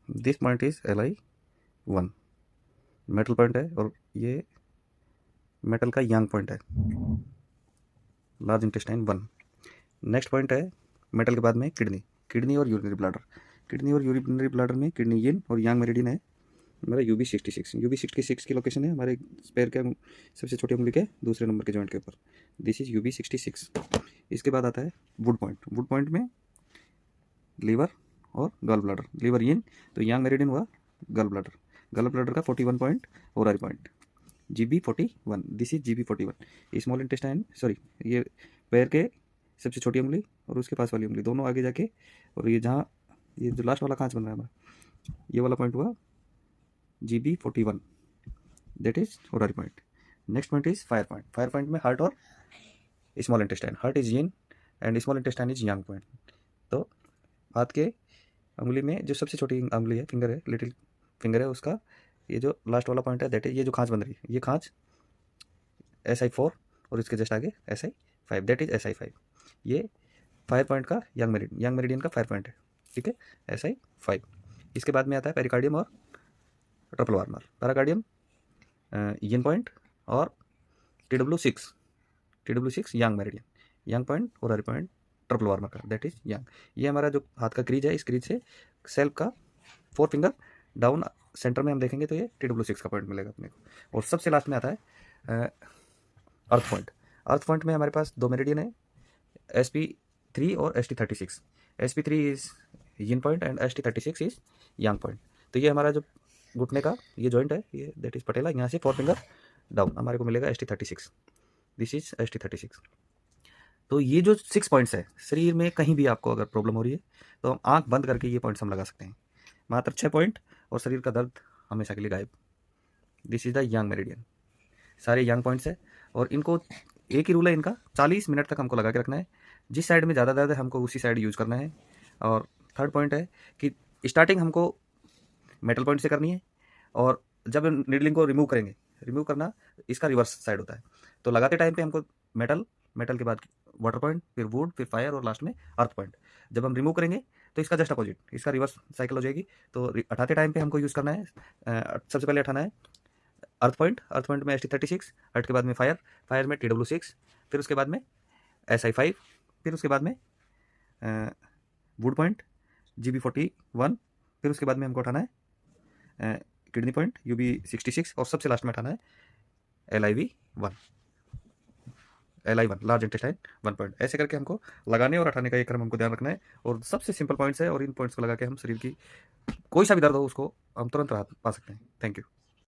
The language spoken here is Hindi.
This point is LI1, metal point है, और ये मेटल का यांग पॉइंट है, लार्ज इंटेस्टाइन 1। नेक्स्ट पॉइंट है मेटल के बाद में किडनी, किडनी और यूरिनरी ब्लाडर। किडनी और यूरिनरी ब्लाडर में किडनी यिन और यांग मेरिडियन है हमारा UB66। UB66 की लोकेशन है हमारे पैर के सबसे छोटी उंगली के दूसरे नंबर के जॉइंट के ऊपर। This is UB66। इसके बाद आता है वुड पॉइंट। वुड पॉइंट में लीवर और गॉल ब्लाडर। लीवर यिन तो यांग मेरिडियन हुआ गॉल ब्लाडर। गॉल ब्लाडर का 41 point horary point GB41। This is GB41। Small intestine, sorry, ये पैर के सबसे छोटी उंगली और उसके पास वाली उंगली दोनों आगे जाके, और ये जहाँ ये जो लास्ट वाला खांच बन रहा है हमारा, ये वाला पॉइंट हुआ GB41, that is horary point. Next point is fire point. Fire point में हार्ट और small intestine. Heart is yin and small intestine is yang point. तो हाथ के उंगली में जो सबसे छोटी उंगली है, फिंगर है, लिटिल फिंगर है, उसका ये जो लास्ट वाला पॉइंट है, दैट इज ये जो खांच बन रही है, ये खांच SI4 और इसके जस्ट आगे SI5, दैट इज SI5। ये फायर पॉइंट का यांग मेरिडियन का फायर पॉइंट है, ठीक है, SI5। इसके बाद में आता है पेरिकार्डियम और ट्रिपल वार्नर। पेरिकार्डियम यिन पॉइंट और TW6 यांग मेरिडियन, यांग पॉइंट और ओरारी पॉइंट ट्रिपल वार्नर का, दैट इज यांग। ये हमारा जो हाथ का क्रीज है, इस क्रीज से सेल्फ का 4 फिंगर डाउन सेंटर में हम देखेंगे तो ये TW6 का पॉइंट मिलेगा अपने को। और सबसे लास्ट में आता है अर्थ पॉइंट। अर्थ पॉइंट में हमारे पास 2 मेरिडियन है, SP3 और ST36। SP3 is yin point and ST36 is yang point. तो ये हमारा जो घुटने का ये जॉइंट है, ये दैट इज पटेला, यहाँ से 4 फिंगर डाउन हमारे को मिलेगा ST36। This is ST36। तो ये जो 6 पॉइंट्स है, शरीर में कहीं भी आपको अगर प्रॉब्लम हो रही है तो हम आंख बंद करके ये पॉइंट्स हम लगा सकते हैं। मात्र 6 पॉइंट और शरीर का दर्द हमेशा के लिए गायब। This is the Yang meridian. सारे यांग पॉइंट्स है और इनको एक ही रूल है इनका, 40 मिनट तक हमको लगा के रखना है। जिस साइड में ज़्यादा दर्द है हमको उसी साइड यूज़ करना है। और थर्ड पॉइंट है कि स्टार्टिंग हमको मेटल पॉइंट से करनी है, और जब नीडलिंग को रिमूव करेंगे, रिमूव करना इसका रिवर्स साइड होता है। तो लगाते टाइम पे हमको मेटल, मेटल के बाद वाटर पॉइंट, फिर वुड, फिर फायर और लास्ट में अर्थ पॉइंट। जब हम रिमूव करेंगे तो इसका जस्ट अपोजिट, इसका रिवर्स साइकिल हो जाएगी। तो हटाते टाइम पे हमको यूज़ करना है, सबसे पहले हटाना है अर्थ पॉइंट। अर्थ पॉइंट में ST36, अर्थ के बाद में फायर, फायर में TW6, फिर उसके बाद में SI5, फिर उसके बाद में वुड पॉइंट GB41, फिर उसके बाद में हमको उठाना है किडनी पॉइंट UB66, और सबसे लास्ट में उठाना है LI1, लार्ज इंटेस्टाइन 1 पॉइंट। ऐसे करके हमको लगाने और हटाने का ये क्रम हमको ध्यान रखना है। और सबसे सिंपल पॉइंट्स है, और इन पॉइंट्स को लगा के हम शरीर की कोई सा भी दर्द हो उसको हम तुरंत राहत पा सकते हैं। Thank you.